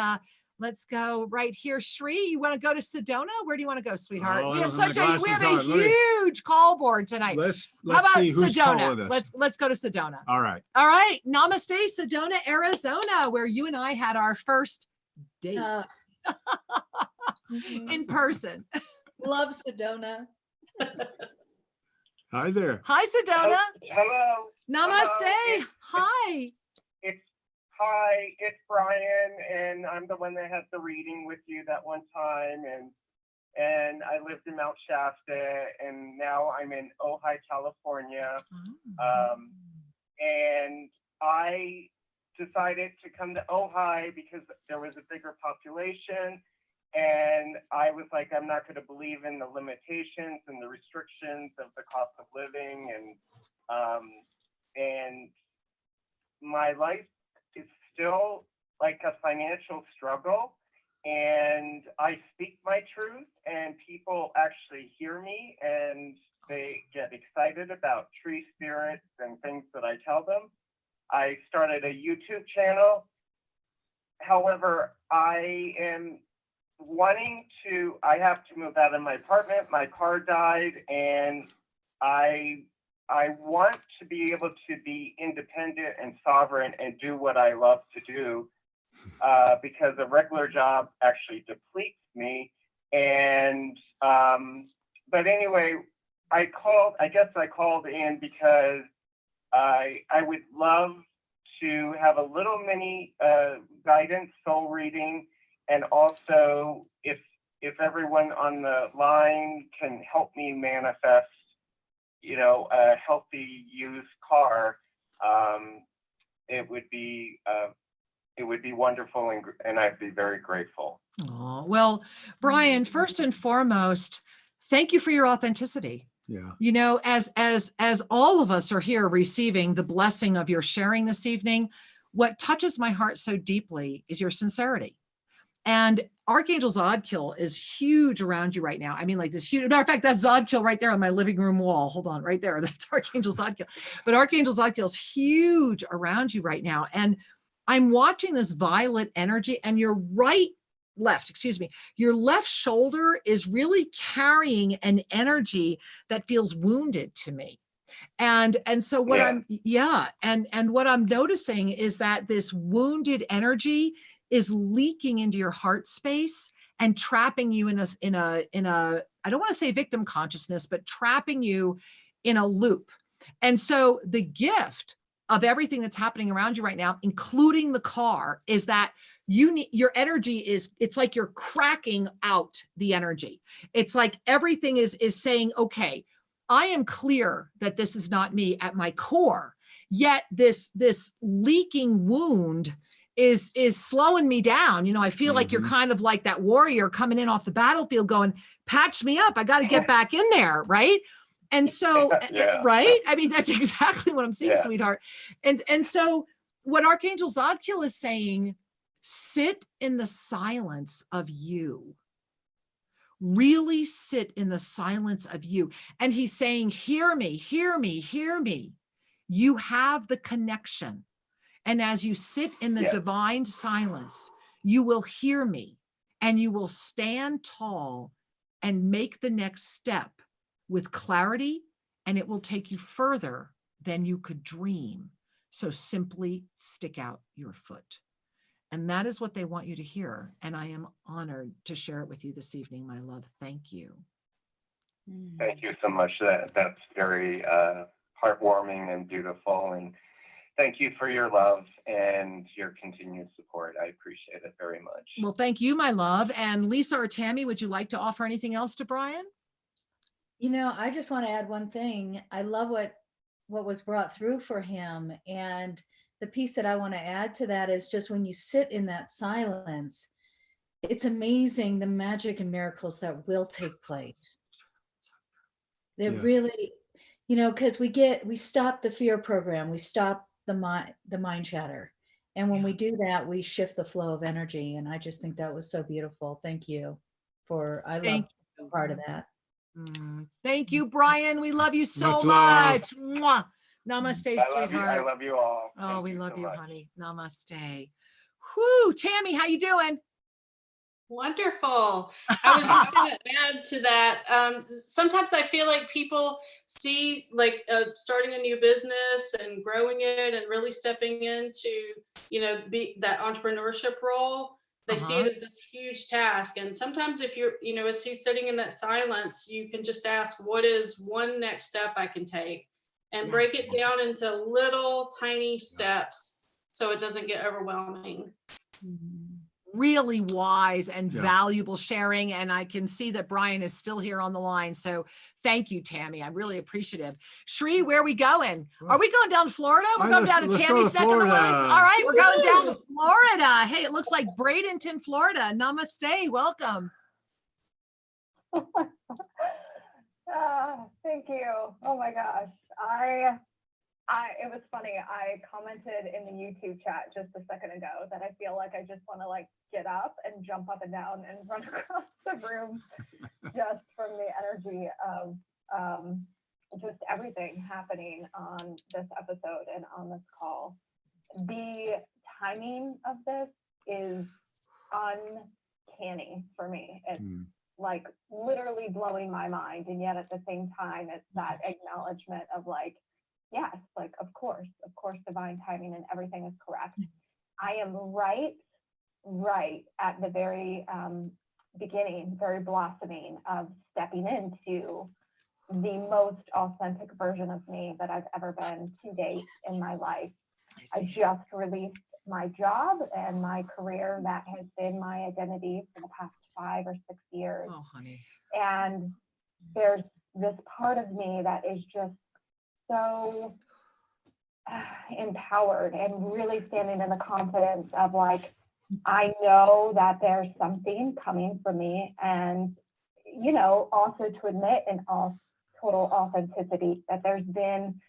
A: let's go right here. Shri, you want to go to Sedona? Where do you want to go, sweetheart?
B: Oh,
A: We
B: I
A: have
B: don't have my
A: we have
B: glasses
A: a
B: on.
A: huge call board tonight.
B: Let's
A: How about
B: see who's calling
A: Sedona?
B: us.
A: Let's go to Sedona.
B: All right.
A: All right. Namaste, Sedona, Arizona, where you and I had our first date in person.
C: Love Sedona.
B: Hi there.
A: Hi, Sedona.
E: Hello.
A: Namaste.
E: Hello.
A: Hi.
E: Hi, it's Brian, and I'm the one that had the reading with you that one time, and I lived in Mount Shasta, and now I'm in Ojai, California. And I decided to come to Ojai because there was a bigger population, and I was like, I'm not going to believe in the limitations and the restrictions of the cost of living, and my life is still like a financial struggle, and I speak my truth, and people actually hear me, and they get excited about tree spirits and things that I tell them. I started a YouTube channel. However, I have to move out of my apartment. My car died, and I want to be able to be independent and sovereign and do what I love to do, because a regular job actually depletes me. And but anyway, I guess I called in because I would love to have a little mini guidance soul reading, and also if everyone on the line can help me manifest, a healthy used car, it would be wonderful, and I'd be very grateful.
A: Oh, well, Brian, first and foremost, thank you for your authenticity.
B: Yeah.
A: As all of us are here receiving the blessing of your sharing this evening, what touches my heart so deeply is your sincerity. And Archangel Zodkill is huge around you right now. I mean, like this huge, matter of fact, that's Zodkill right there on my living room wall. Hold on, right there. That's Archangel Zodkill. But Archangel Zodkill is huge around you right now. And I'm watching this violet energy, and your your left shoulder is really carrying an energy that feels wounded to me. And so what and what I'm noticing is that this wounded energy is leaking into your heart space and trapping you in a I don't want to say victim consciousness, but trapping you in a loop. And so the gift of everything that's happening around you right now, including the car, is that your energy it's like you're cracking out the energy. It's like everything is saying, okay, I am clear that this is not me at my core, yet this leaking wound is slowing me down. I feel like you're kind of like that warrior coming in off the battlefield going, patch me up, I got to get back in there, right? And so right, I mean, that's exactly what I'm seeing, sweetheart. And so what Archangel Zodkill is saying, sit in the silence of you. Really sit in the silence of you. And he's saying, hear me, hear me, hear me. You have the connection. And as you sit in the divine silence, you will hear me, and you will stand tall and make the next step with clarity, and it will take you further than you could dream. So simply stick out your foot. And that is what they want you to hear. And I am honored to share it with you this evening, my love. Thank you.
E: Thank you so much. That's very heartwarming and beautiful. And thank you for your love and your continued support. I appreciate it very much.
A: Well, thank you, my love. And Lisa or Tammy, would you like to offer anything else to Brian?
C: I just want to add one thing. I love what was brought through for him. And the piece that I want to add to that is just when you sit in that silence, it's amazing the magic and miracles that will take place. They're really, because we stop the fear program, we stop the mind chatter. And when we do that, we shift the flow of energy. And I just think that was so beautiful. Thank you I love being part of that.
A: Thank you, Brian. We love you so
B: Much
A: much.
B: love.
A: Mwah. Namaste, sweetheart.
E: I love you all.
A: Oh, we love you, honey. Namaste. Whoo, Tammy, how you doing?
D: Wonderful. I was just going to add to that. Sometimes I feel like people see starting a new business and growing it and really stepping into, be that entrepreneurship role. They see it as this huge task. And sometimes if you're, as he's sitting in that silence, you can just ask, what is one next step I can take? And break it down into little tiny steps so it doesn't get overwhelming.
A: Really wise and valuable sharing. And I can see that Brian is still here on the line. So thank you, Tammy. I'm really appreciative. Shri, where are we going? Are we going down to Florida? We're going down to Tammy's neck of the woods. All right, we're going down to Florida. Hey, it looks like Bradenton, Florida. Namaste. Welcome.
F: Thank you. Oh my gosh. It was funny. I commented in the YouTube chat just a second ago that I feel like I just want to get up and jump up and down and run across the room just from the energy of just everything happening on this episode and on this call. The timing of this is uncanny for me. It's literally blowing my mind, and yet at the same time it's that acknowledgement of yes, of course divine timing and everything is correct. I am right at the very beginning, very blossoming of stepping into the most authentic version of me that I've ever been to date in my life. I just released my job and my career that has been my identity for the past 5 or 6 years.
A: Oh, honey.
F: And there's this part of me that is just so empowered and really standing in the confidence of like, I know that there's something coming for me. And, you know, also to admit in all total authenticity that there's been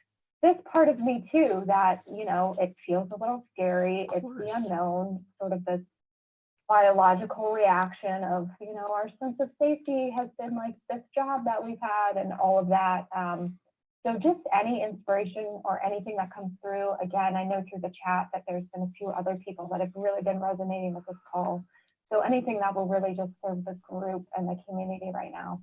F: this part of me too, that, you know, it feels a little scary. It's the unknown, sort of this biological reaction of, you know, our sense of safety has been like this job that we've had and all of that. So just any inspiration or anything that comes through, again, I know through the chat that there's been a few other people that have really been resonating with this call. So anything that will really just serve the group and the community right now.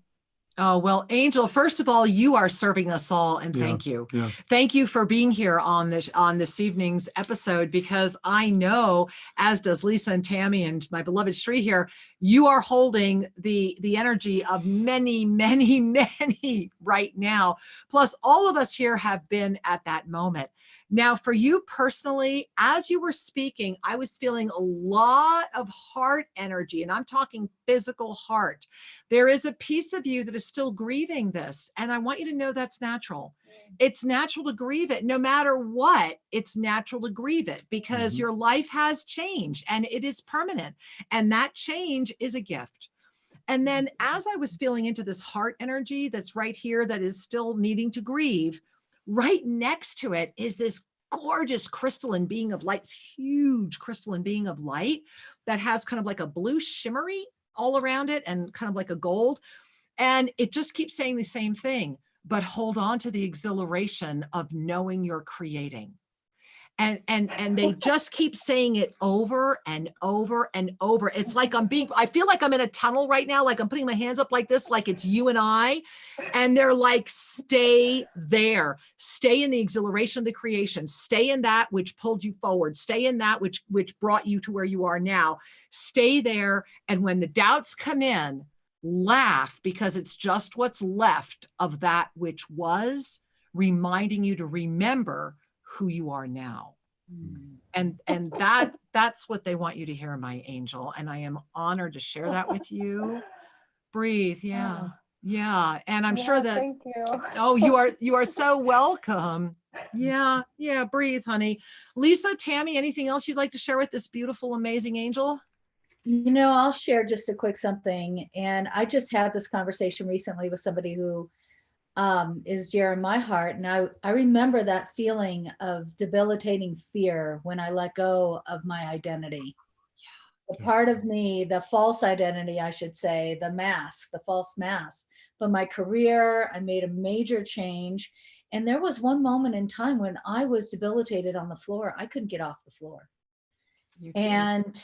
A: Oh, well, Angel, first of all, you are serving us all, and thank you.
B: Yeah.
A: Thank you for being here on this evening's episode, because I know, as does Lisa and Tammy and my beloved Sri here, you are holding the energy of many, many, many right now. Plus, all of us here have been at that moment. Now, for you personally, as you were speaking, I was feeling a lot of heart energy, and I'm talking physical heart. There is a piece of you that is still grieving this, and I want you to know that's natural. It's natural to grieve it. No matter what, it's natural to grieve it, because your life has changed and it is permanent, and that change is a gift. And then as I was feeling into this heart energy that's right here that is still needing to grieve, right next to it is this gorgeous crystalline being of light, huge crystalline being of light that has kind of like a blue shimmery all around it and kind of like a gold. And it just keeps saying the same thing, but hold on to the exhilaration of knowing you're creating. And they just keep saying it over and over and over. It's like I feel like I'm in a tunnel right now, like I'm putting my hands up like this, like it's you and I. And they're like, stay there, stay in the exhilaration of the creation, stay in that which pulled you forward, stay in that which brought you to where you are now, stay there. And when the doubts come in, laugh, because it's just what's left of that which was, reminding you to remember who you are now. And that's what they want you to hear, my angel. And I am honored to share that with you. Breathe. Yeah. Yeah. And I'm sure that,
F: thank you.
A: oh, you are so welcome. Yeah. Yeah. Breathe, honey. Lisa, Tammy, anything else you'd like to share with this beautiful, amazing angel?
C: You know, I'll share just a quick something. And I just had this conversation recently with somebody who is dear in my heart. And I remember that feeling of debilitating fear when I let go of my identity. The part of me, the false identity, I should say, the mask, the false mask. But my career, I made a major change. And there was one moment in time when I was debilitated on the floor. I couldn't get off the floor. And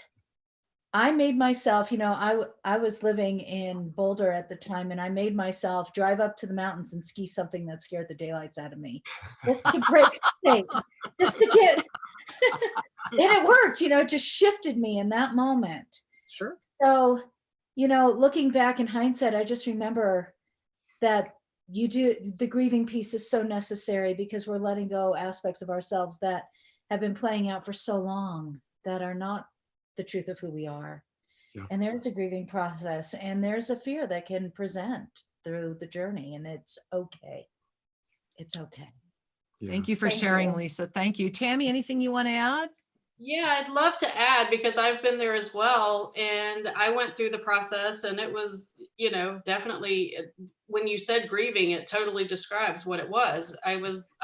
C: I made myself, you know, I was living in Boulder at the time, and I made myself drive up to the mountains and ski something that scared the daylights out of me, just to break the state, just to get, and it worked, you know, it just shifted me in that moment.
A: Sure.
C: So, you know, looking back in hindsight, I just remember that the grieving piece is so necessary, because we're letting go aspects of ourselves that have been playing out for so long that are not the truth of who we are. Yeah. And there's a grieving process, and there's a fear that can present through the journey, and it's okay. It's okay.
A: Yeah. Thank you for sharing, Lisa. Thank you. Tammy, anything you want to add?
D: Yeah, I'd love to add, because I've been there as well. And I went through the process, and it was, you know, definitely, when you said grieving, it totally describes what it was. I was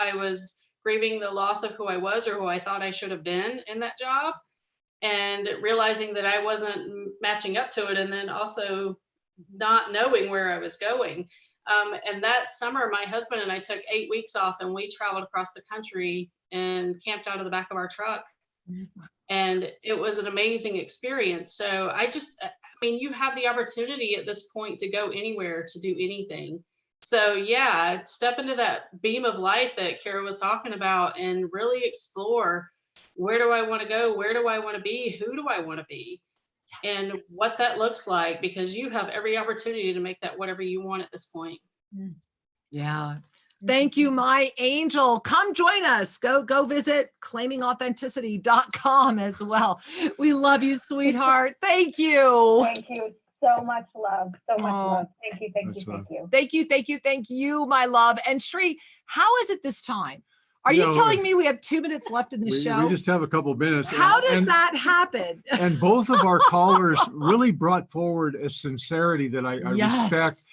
D: grieving the loss of who I was, or who I thought I should have been in that job, and realizing that I wasn't matching up to it, and then also not knowing where I was going. And that summer, my husband and I took 8 weeks off, and we traveled across the country and camped out of the back of our truck. And it was an amazing experience. So I mean, you have the opportunity at this point to go anywhere, to do anything. So yeah, step into that beam of light that Kira was talking about, and really explore, where do I want to go? Where do I want to be? Who do I want to be? Yes. And what that looks like, because you have every opportunity to make that whatever you want at this point.
A: Yeah. Thank you, my angel. Come join us. Go visit claimingauthenticity.com as well. We love you, sweetheart. Thank you.
F: Thank you so much love. So much
A: Oh,
F: love. Thank you. Thank you.
B: Much
F: Thank
B: love.
F: you.
A: thank you, thank you, thank you, my love. And Shri, how is it this time? Are you
B: No,
A: telling me we have 2 minutes left in the
B: we
A: show?
B: just have a couple minutes.
A: How does
B: and,
A: that happen?
B: and both of our callers really brought forward a sincerity that I respect.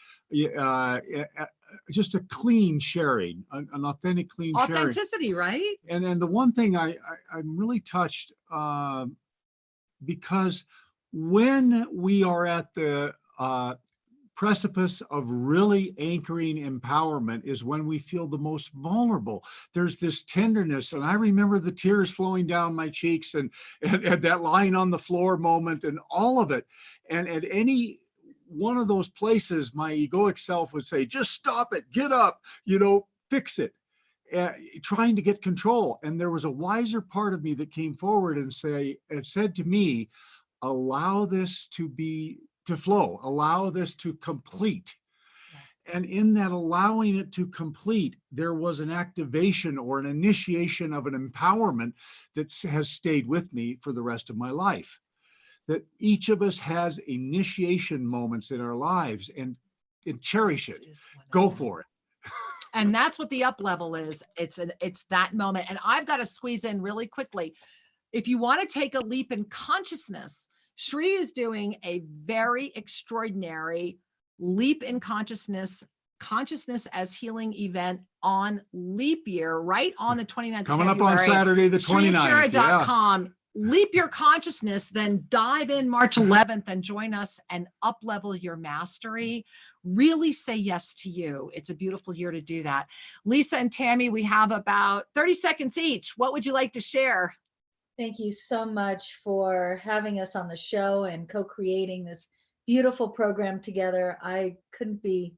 B: Just a clean sharing, an authentic, clean sharing.
A: Authenticity, right?
B: And then the one thing I'm really touched, because when we are at the precipice of really anchoring empowerment is when we feel the most vulnerable. There's this tenderness, and I remember the tears flowing down my cheeks and that lying on the floor moment and all of it. And at any one of those places, my egoic self would say, just stop it, get up, fix it. Trying to get control. And there was a wiser part of me that came forward and said to me, allow this to flow, allow this to complete. And in that allowing it to complete, there was an activation or an initiation of an empowerment that has stayed with me for the rest of my life. That each of us has initiation moments in our lives, and cherish it. Go for it.
A: And that's what the up level is. It's that moment. And I've got to squeeze in really quickly. If you want to take a leap in consciousness, Shri is doing a very extraordinary leap in consciousness as healing event on leap year, right on the 29th
B: Coming
A: of February.
B: up on Saturday, the 29th.
A: ShriKira.com. Leap your consciousness, then dive in March 11th and join us and up level your mastery. Really say yes to you. It's a beautiful year to do that. Lisa and Tammy, we have about 30 seconds each. What would you like to share?
C: Thank you so much for having us on the show and co-creating this beautiful program together. I couldn't be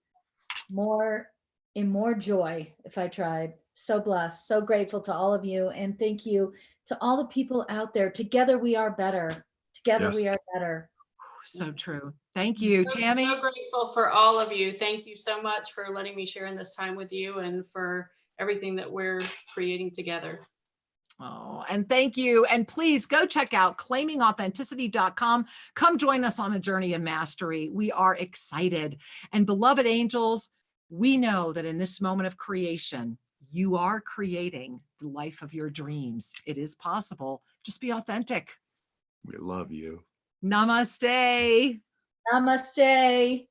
C: in more joy if I tried. So blessed, so grateful to all of you. And thank you to all the people out there. Together we are better. Together we are better.
A: So true. Thank you, Tammy.
D: I'm so grateful for all of you. Thank you so much for letting me share in this time with you and for everything that we're creating together.
A: Oh, and thank you. And please go check out claimingauthenticity.com. Come join us on a journey of mastery. We are excited. And beloved angels, we know that in this moment of creation, you are creating the life of your dreams. It is possible. Just be authentic.
B: We love you.
A: Namaste.
C: Namaste.